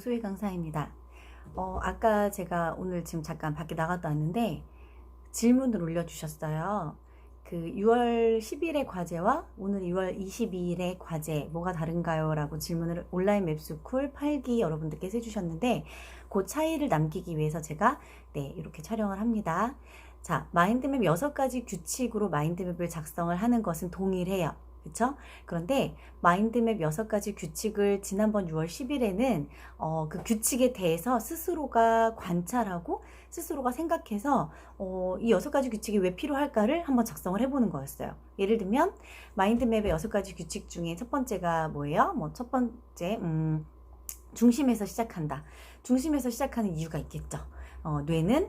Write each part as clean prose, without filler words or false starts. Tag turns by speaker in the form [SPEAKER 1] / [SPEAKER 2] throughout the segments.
[SPEAKER 1] 오소희 강사입니다. 아까 제가 오늘 지금 잠깐 밖에 나갔다 왔는데 질문을 올려주셨어요. 그 6월 10일의 과제와 오늘 6월 22일의 과제 뭐가 다른가요? 라고 질문을 온라인 맵스쿨 8기 여러분들께서 해주셨는데 그 차이를 남기기 위해서 제가 이렇게 촬영을 합니다. 자, 마인드맵 6가지 규칙으로 마인드맵을 작성을 하는 것은 동일해요. 그쵸? 그런데 마인드맵 6가지 규칙을 지난번 6월 10일에는 그 규칙에 대해서 스스로가 관찰하고 스스로가 생각해서 이 6가지 규칙이 왜 필요할까를 한번 작성을 해보는 거였어요. 예를 들면 마인드맵의 6가지 규칙 중에 첫 번째가 뭐예요? 첫 번째 중심에서 시작한다. 중심에서 시작하는 이유가 있겠죠. 뇌는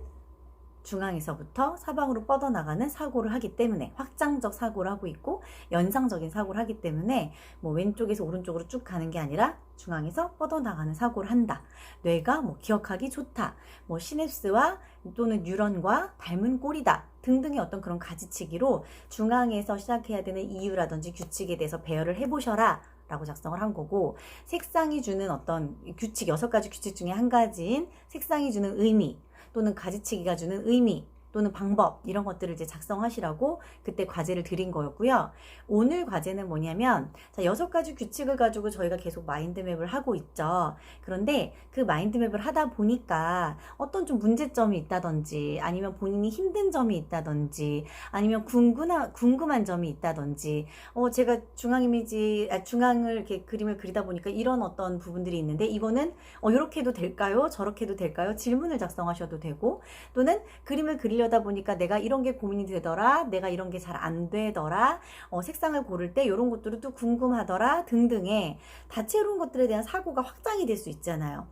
[SPEAKER 1] 중앙에서부터 사방으로 뻗어나가는 사고를 하기 때문에 확장적 사고를 하고 있고 연상적인 사고를 하기 때문에 왼쪽에서 오른쪽으로 쭉 가는 게 아니라 중앙에서 뻗어나가는 사고를 한다. 뇌가 기억하기 좋다. 시냅스와 또는 뉴런과 닮은 꼴이다. 등등의 어떤 그런 가지치기로 중앙에서 시작해야 되는 이유라든지 규칙에 대해서 배열을 해보셔라. 라고 작성을 한 거고, 색상이 주는 어떤 규칙, 6가지 규칙 중에 한 가지인 색상이 주는 의미 또는 가지치기가 주는 의미 또는 방법, 이런 것들을 이제 작성하시라고 그때 과제를 드린 거였고요. 오늘 과제는 뭐냐면, 자, 6가지 규칙을 가지고 저희가 계속 마인드맵을 하고 있죠. 그런데 그 마인드맵을 하다 보니까 어떤 좀 문제점이 있다든지, 아니면 본인이 힘든 점이 있다든지, 아니면 궁금한 점이 있다든지, 제가 중앙을 이렇게 그림을 그리다 보니까 이런 어떤 부분들이 있는데, 이거는 이렇게 해도 될까요? 저렇게 해도 될까요? 질문을 작성하셔도 되고, 또는 그림을 그리려다 보니까 내가 이런 게 고민이 되더라, 내가 이런 게 잘 안 되더라, 색상을 고를 때 이런 것들은 또 궁금하더라 등등의 다채로운 것들에 대한 사고가 확장이 될 수 있잖아요.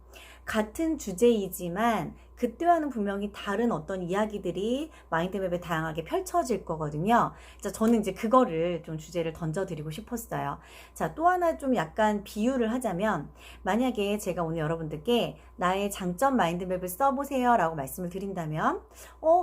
[SPEAKER 1] 같은 주제이지만 그때와는 분명히 다른 어떤 이야기들이 마인드맵에 다양하게 펼쳐질 거거든요. 자, 저는 이제 그거를 좀 주제를 던져드리고 싶었어요. 자, 또 하나 좀 약간 비유를 하자면, 만약에 제가 오늘 여러분들께 나의 장점 마인드맵을 써보세요 라고 말씀을 드린다면,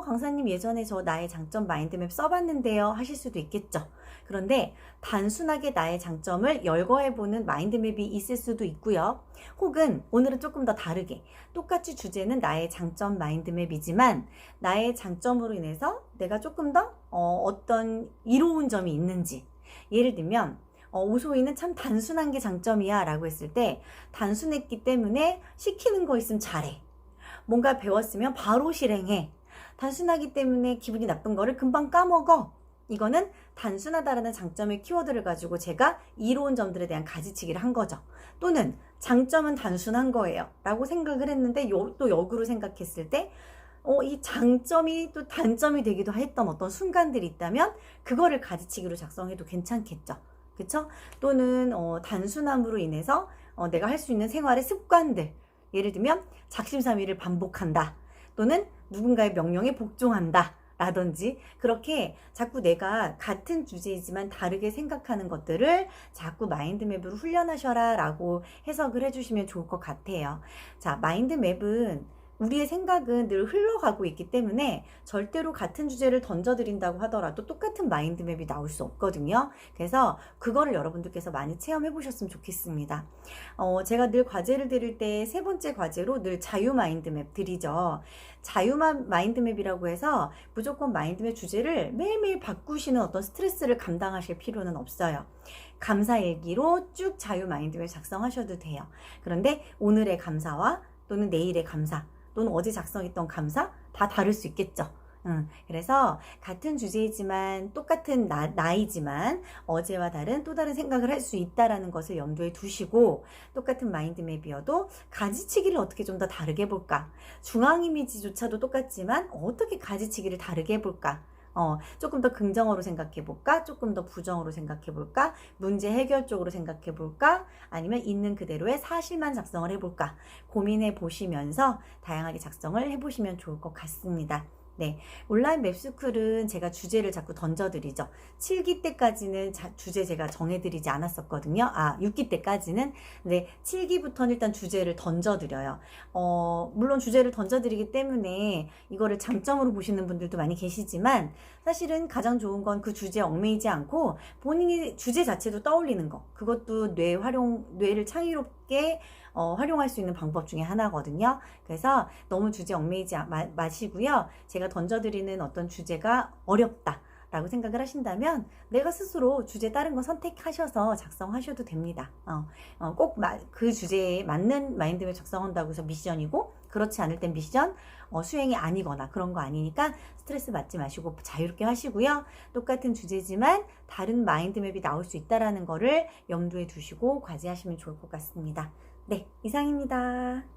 [SPEAKER 1] 강사님 예전에 저 나의 장점 마인드맵 써봤는데요 하실 수도 있겠죠. 그런데 단순하게 나의 장점을 열거해보는 마인드맵이 있을 수도 있고요. 혹은 오늘은 조금 더 다르게, 똑같이 주제는 나의 장점 마인드맵이지만 나의 장점으로 인해서 내가 조금 더 어떤 이로운 점이 있는지, 예를 들면 오소희는 참 단순한 게 장점이야 라고 했을 때, 단순했기 때문에 시키는 거 있으면 잘해, 뭔가 배웠으면 바로 실행해, 단순하기 때문에 기분이 나쁜 거를 금방 까먹어. 이거는 단순하다라는 장점의 키워드를 가지고 제가 이로운 점들에 대한 가지치기를 한 거죠. 또는 장점은 단순한 거예요 라고 생각을 했는데, 또 역으로 생각했을 때 이 장점이 또 단점이 되기도 했던 어떤 순간들이 있다면 그거를 가지치기로 작성해도 괜찮겠죠. 그쵸? 또는 단순함으로 인해서 내가 할 수 있는 생활의 습관들, 예를 들면 작심삼일을 반복한다, 또는 누군가의 명령에 복종한다 라든지, 그렇게 자꾸 내가 같은 주제이지만 다르게 생각하는 것들을 자꾸 마인드맵으로 훈련하셔라 라고 해석을 해주시면 좋을 것 같아요. 자, 마인드맵은 우리의 생각은 늘 흘러가고 있기 때문에 절대로 같은 주제를 던져드린다고 하더라도 똑같은 마인드맵이 나올 수 없거든요. 그래서 그거를 여러분들께서 많이 체험해 보셨으면 좋겠습니다. 제가 늘 과제를 드릴 때 3번째 과제로 늘 자유 마인드맵 드리죠. 자유 마인드맵이라고 해서 무조건 마인드맵 주제를 매일매일 바꾸시는 어떤 스트레스를 감당하실 필요는 없어요. 감사일기로 쭉 자유 마인드맵 작성하셔도 돼요. 그런데 오늘의 감사와 또는 내일의 감사 또는 어제 작성했던 감사 다 다를 수 있겠죠. 그래서 같은 주제이지만 똑같은 나이지만 어제와 다른 또 다른 생각을 할 수 있다라는 것을 염두에 두시고, 똑같은 마인드맵이어도 가지치기를 어떻게 좀 더 다르게 해볼까, 중앙 이미지조차도 똑같지만 어떻게 가지치기를 다르게 해볼까, 조금 더 긍정으로 생각해 볼까, 조금 더 부정으로 생각해 볼까, 문제 해결 쪽으로 생각해 볼까, 아니면 있는 그대로의 사실만 작성을 해 볼까, 고민해 보시면서 다양하게 작성을 해 보시면 좋을 것 같습니다. 네, 온라인 맵스쿨은 제가 주제를 자꾸 던져드리죠. 7기 때까지는 주제 제가 정해드리지 않았었거든요. 6기 때까지는. 근데 7기부터는 일단 주제를 던져드려요. 물론 주제를 던져드리기 때문에 이거를 장점으로 보시는 분들도 많이 계시지만, 사실은 가장 좋은 건 그 주제에 얽매이지 않고 본인이 주제 자체도 떠올리는 거, 그것도 뇌를 창의롭게 활용할 수 있는 방법 중에 하나거든요. 그래서 너무 주제 얽매이지 마시고요. 제가 던져드리는 어떤 주제가 어렵다 라고 생각을 하신다면 내가 스스로 주제 다른 거 선택하셔서 작성하셔도 됩니다. 꼭 그 주제에 맞는 마인드맵 작성한다고 해서 미션이고, 그렇지 않을 땐 미션 수행이 아니거나 그런 거 아니니까 스트레스 받지 마시고 자유롭게 하시고요. 똑같은 주제지만 다른 마인드맵이 나올 수 있다는 거를 염두에 두시고 과제하시면 좋을 것 같습니다. 네, 이상입니다.